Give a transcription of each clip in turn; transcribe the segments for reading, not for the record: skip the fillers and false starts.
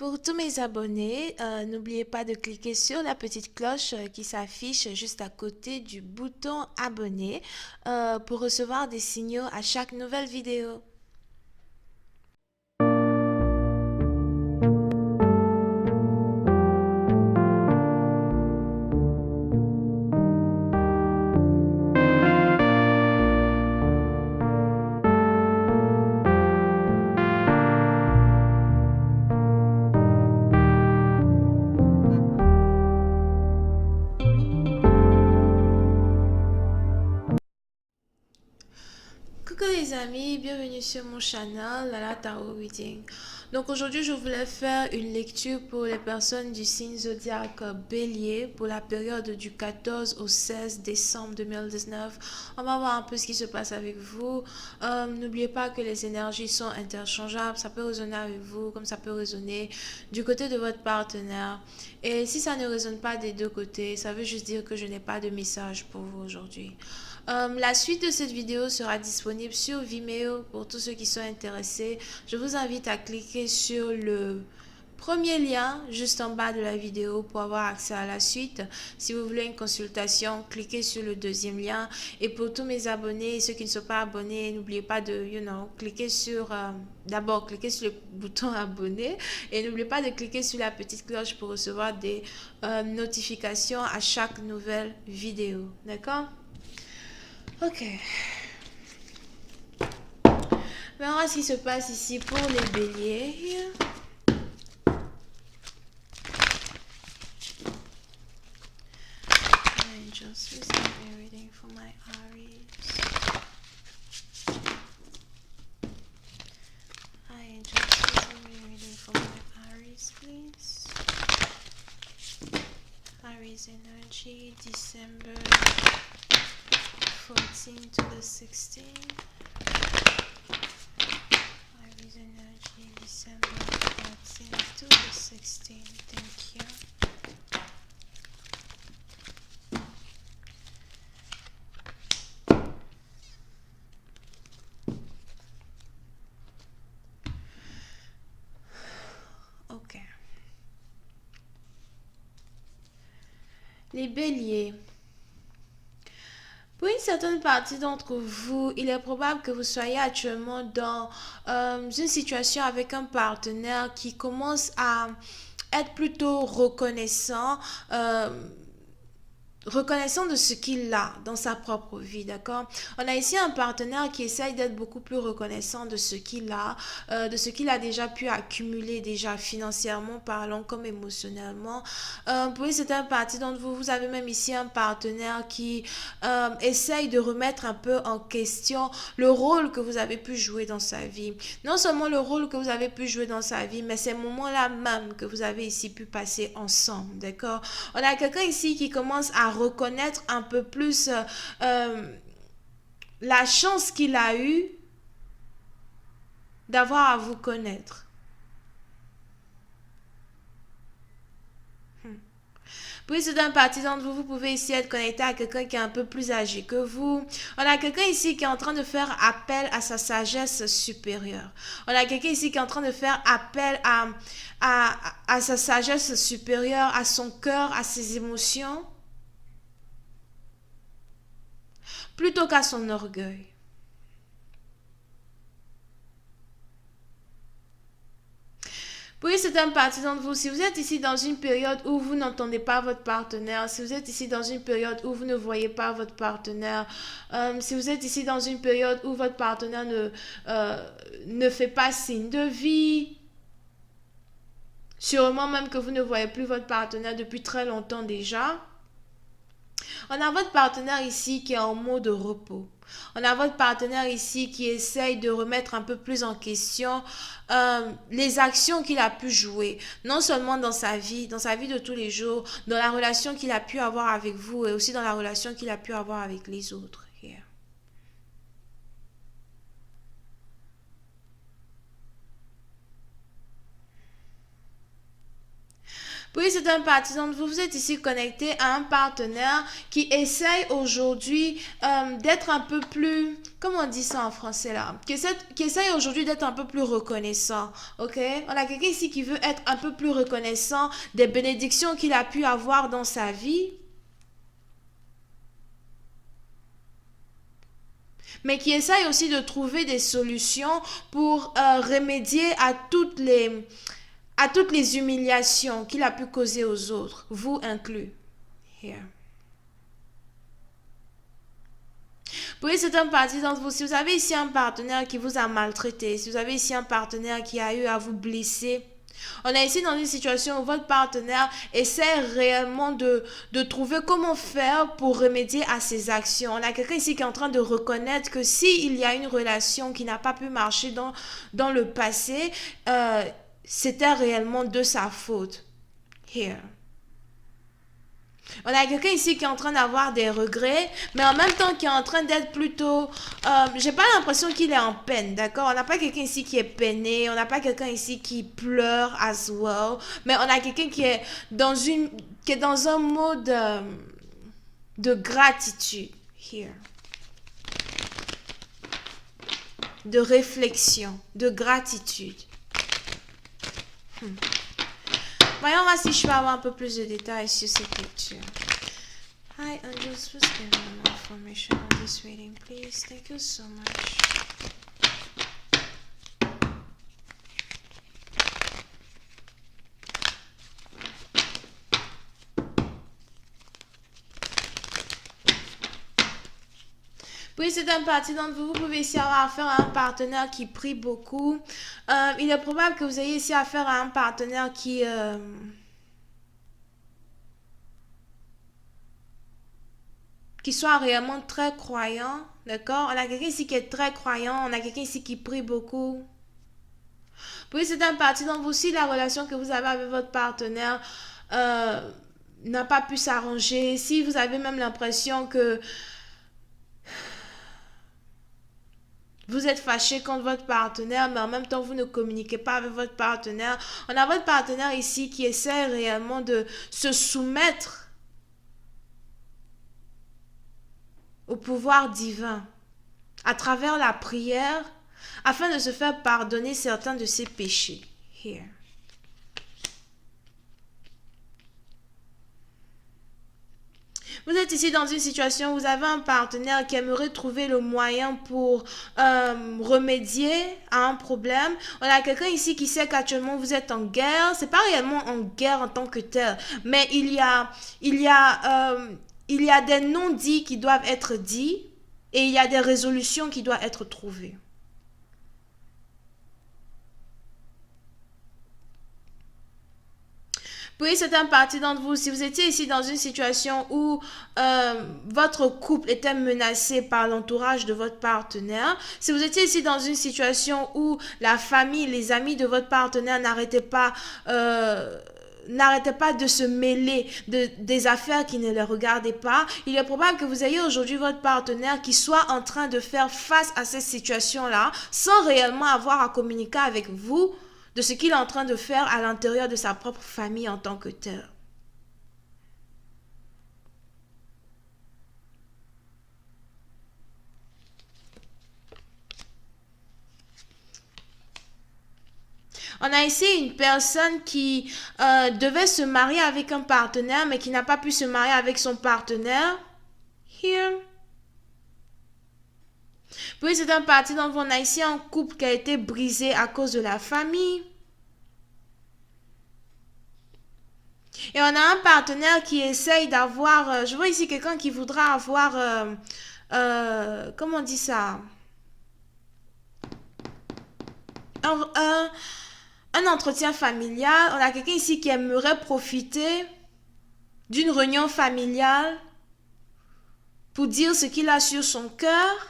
Pour tous mes abonnés, n'oubliez pas de cliquer sur la petite cloche qui s'affiche juste à côté du bouton abonner pour recevoir des signaux à chaque nouvelle vidéo. Coucou les amis, bienvenue sur mon channel Lala Tarot Reading. Donc aujourd'hui je voulais faire une lecture pour les personnes du signe zodiaque Bélier pour la période du 14 au 16 décembre 2019. On va voir un peu ce qui se passe avec vous. N'oubliez pas que les énergies sont interchangeables, ça peut résonner avec vous comme ça peut résonner du côté de votre partenaire. Et si ça ne résonne pas des deux côtés, ça veut juste dire que je n'ai pas de message pour vous aujourd'hui. La suite de cette vidéo sera disponible sur Vimeo pour tous ceux qui sont intéressés. Je vous invite à cliquer sur le premier lien juste en bas de la vidéo pour avoir accès à la suite. Si vous voulez une consultation, cliquez sur le deuxième lien. Et pour tous mes abonnés et ceux qui ne sont pas abonnés, n'oubliez pas de, cliquer sur, d'abord cliquez sur le bouton abonner et n'oubliez pas de cliquer sur la petite cloche pour recevoir des notifications à chaque nouvelle vidéo. D'accord? Ok. On verra ce qui se passe ici pour les béliers. Angels, please give me a reading for my Aries. Hi angels, please give me a reading for my Aries, please. Aries energy, December 14 to the 16. Aries energy, December 14 to the 16. Thank you. Ok. Les béliers. Pour une certaine partie d'entre vous, il est probable que vous soyez actuellement dans une situation avec un partenaire qui commence à être plutôt reconnaissant de ce qu'il a dans sa propre vie, d'accord? On a ici un partenaire qui essaye d'être beaucoup plus reconnaissant de ce qu'il a, de ce qu'il a déjà pu accumuler déjà financièrement parlant comme émotionnellement. Pour une certaine partie d'entre vous, vous avez même ici un partenaire qui essaye de remettre un peu en question le rôle que vous avez pu jouer dans sa vie. Non seulement le rôle que vous avez pu jouer dans sa vie, mais ces moments-là même que vous avez ici pu passer ensemble, d'accord? On a quelqu'un ici qui commence à reconnaître un peu plus la chance qu'il a eue d'avoir à vous connaître. Puis c'est un parti d'entre vous, vous pouvez ici être connecté à quelqu'un qui est un peu plus âgé que vous. On a quelqu'un ici qui est en train de faire appel à sa sagesse supérieure. On a quelqu'un ici qui est en train de faire appel à sa sagesse supérieure, à son cœur, à ses émotions, plutôt qu'à son orgueil. Oui, c'est un parti d'entre vous. Si vous êtes ici dans une période où vous n'entendez pas votre partenaire, si vous êtes ici dans une période où vous ne voyez pas votre partenaire, si vous êtes ici dans une période où votre partenaire ne fait pas signe de vie, sûrement même que vous ne voyez plus votre partenaire depuis très longtemps déjà, on a votre partenaire ici qui est en mode repos. On a votre partenaire ici qui essaye de remettre un peu plus en question les actions qu'il a pu jouer, non seulement dans sa vie de tous les jours, dans la relation qu'il a pu avoir avec vous et aussi dans la relation qu'il a pu avoir avec les autres. Yeah. Oui, c'est un partisan de vous. Vous êtes ici connecté à un partenaire qui essaye aujourd'hui d'être un peu plus comment on dit ça en français là, qui essaie aujourd'hui d'être un peu plus reconnaissant, ok? On a quelqu'un ici qui veut être un peu plus reconnaissant des bénédictions qu'il a pu avoir dans sa vie, mais qui essaye aussi de trouver des solutions pour remédier à toutes les humiliations qu'il a pu causer aux autres, vous inclus. Here. Oui, c'est un parti d'entre vous. Si vous avez ici un partenaire qui vous a maltraité, si vous avez ici un partenaire qui a eu à vous blesser, on est ici dans une situation où votre partenaire essaie réellement de trouver comment faire pour remédier à ses actions. On a quelqu'un ici qui est en train de reconnaître que s'il y a une relation qui n'a pas pu marcher dans le passé, c'était réellement de sa faute. Here. On a quelqu'un ici qui est en train d'avoir des regrets, mais en même temps qui est en train d'être plutôt... j'ai pas l'impression qu'il est en peine, d'accord? On n'a pas quelqu'un ici qui est peiné, on n'a pas quelqu'un ici qui pleure as well, mais on a quelqu'un qui est dans un mode de gratitude. Here. De réflexion, de gratitude. Voyons voir si je peux avoir un peu plus de détails sur cette lecture. Hi, Angels, please give me more information on this reading, please. Thank you so much. Oui, c'est un parti d'entre vous. Vous pouvez ici avoir affaire à un partenaire qui prie beaucoup. Il est probable que vous ayez ici affaire à un partenaire qui soit réellement très croyant. D'accord? On a quelqu'un ici qui est très croyant. On a quelqu'un ici qui prie beaucoup. Oui, c'est un parti d'entre vous. Si la relation que vous avez avec votre partenaire n'a pas pu s'arranger, si vous avez même l'impression que vous êtes fâché contre votre partenaire, mais en même temps, vous ne communiquez pas avec votre partenaire. On a votre partenaire ici qui essaie réellement de se soumettre au pouvoir divin à travers la prière afin de se faire pardonner certains de ses péchés. Here. Vous êtes ici dans une situation où vous avez un partenaire qui aimerait trouver le moyen pour remédier à un problème. On a quelqu'un ici qui sait qu'actuellement vous êtes en guerre. C'est pas réellement en guerre en tant que tel, mais il y a des non-dits qui doivent être dits et il y a des résolutions qui doivent être trouvées. Oui, c'est un parti d'entre vous. Si vous étiez ici dans une situation où votre couple était menacé par l'entourage de votre partenaire, si vous étiez ici dans une situation où la famille, les amis de votre partenaire n'arrêtaient pas de se mêler des affaires qui ne les regardaient pas, il est probable que vous ayez aujourd'hui votre partenaire qui soit en train de faire face à cette situation-là sans réellement avoir à communiquer avec vous de ce qu'il est en train de faire à l'intérieur de sa propre famille en tant que tel. On a ici une personne qui devait se marier avec un partenaire, mais qui n'a pas pu se marier avec son partenaire. Here. Puis c'est un parti dont on a ici un couple qui a été brisé à cause de la famille. Et on a un partenaire qui essaye d'avoir... je vois ici quelqu'un qui voudra avoir... comment on dit ça? Un entretien familial. On a quelqu'un ici qui aimerait profiter d'une réunion familiale pour dire ce qu'il a sur son cœur.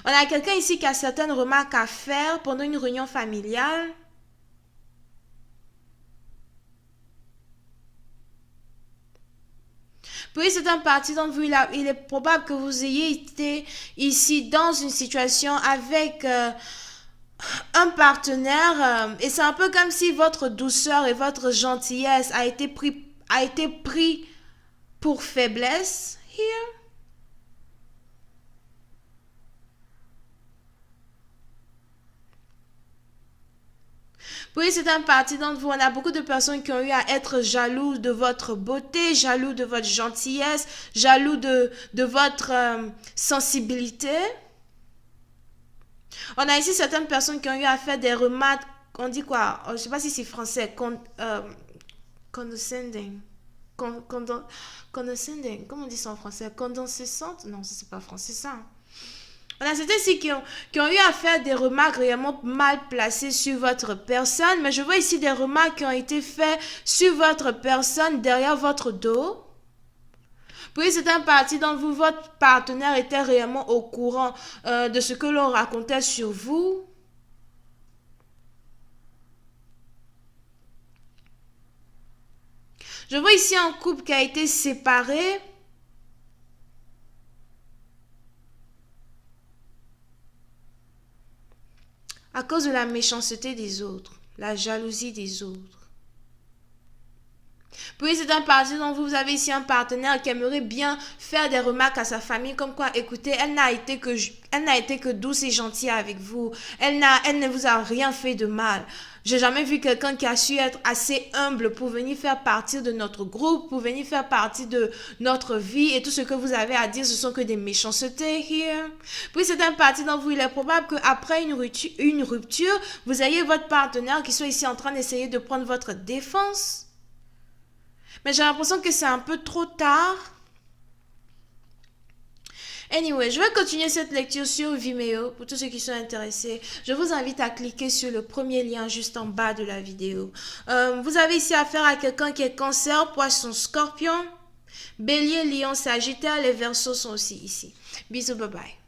On a quelqu'un ici qui a certaines remarques à faire pendant une réunion familiale. Puis c'est un parti d'entre vous, il est probable que vous ayez été ici dans une situation avec un partenaire, et c'est un peu comme si votre douceur et votre gentillesse a été pris pour faiblesse. Here. Oui, c'est un parti d'entre vous. On a beaucoup de personnes qui ont eu à être jaloux de votre beauté, jaloux de votre gentillesse, jaloux de votre sensibilité. On a ici certaines personnes qui ont eu à faire des remarques, on dit quoi? Je ne sais pas si c'est français, condescending. Con, condon- condescending, comment on dit ça en français? Condescendante? Non, ça c'est pas français, ça. On a certains ici qui ont eu à faire des remarques réellement mal placées sur votre personne, mais je vois ici des remarques qui ont été faites sur votre personne derrière votre dos. Puis c'est un parti dont vous, votre partenaire était réellement au courant de ce que l'on racontait sur vous. Je vois ici un couple qui a été séparé. À cause de la méchanceté des autres, la jalousie des autres. Puis c'est un parti dont vous avez ici un partenaire qui aimerait bien faire des remarques à sa famille comme quoi, écoutez, elle n'a été que douce et gentille avec vous. Elle ne vous a rien fait de mal. J'ai jamais vu quelqu'un qui a su être assez humble pour venir faire partie de notre groupe, pour venir faire partie de notre vie et tout ce que vous avez à dire, ce sont que des méchancetés here. Puis c'est un parti dont vous, il est probable qu'après une rupture, vous ayez votre partenaire qui soit ici en train d'essayer de prendre votre défense. Mais j'ai l'impression que c'est un peu trop tard. Anyway, je vais continuer cette lecture sur Vimeo pour tous ceux qui sont intéressés. Je vous invite à cliquer sur le premier lien juste en bas de la vidéo. Vous avez ici affaire à quelqu'un qui est Cancer, Poisson, Scorpion, Bélier, Lion, Sagittaire. Les Verseaux sont aussi ici. Bisous, bye bye.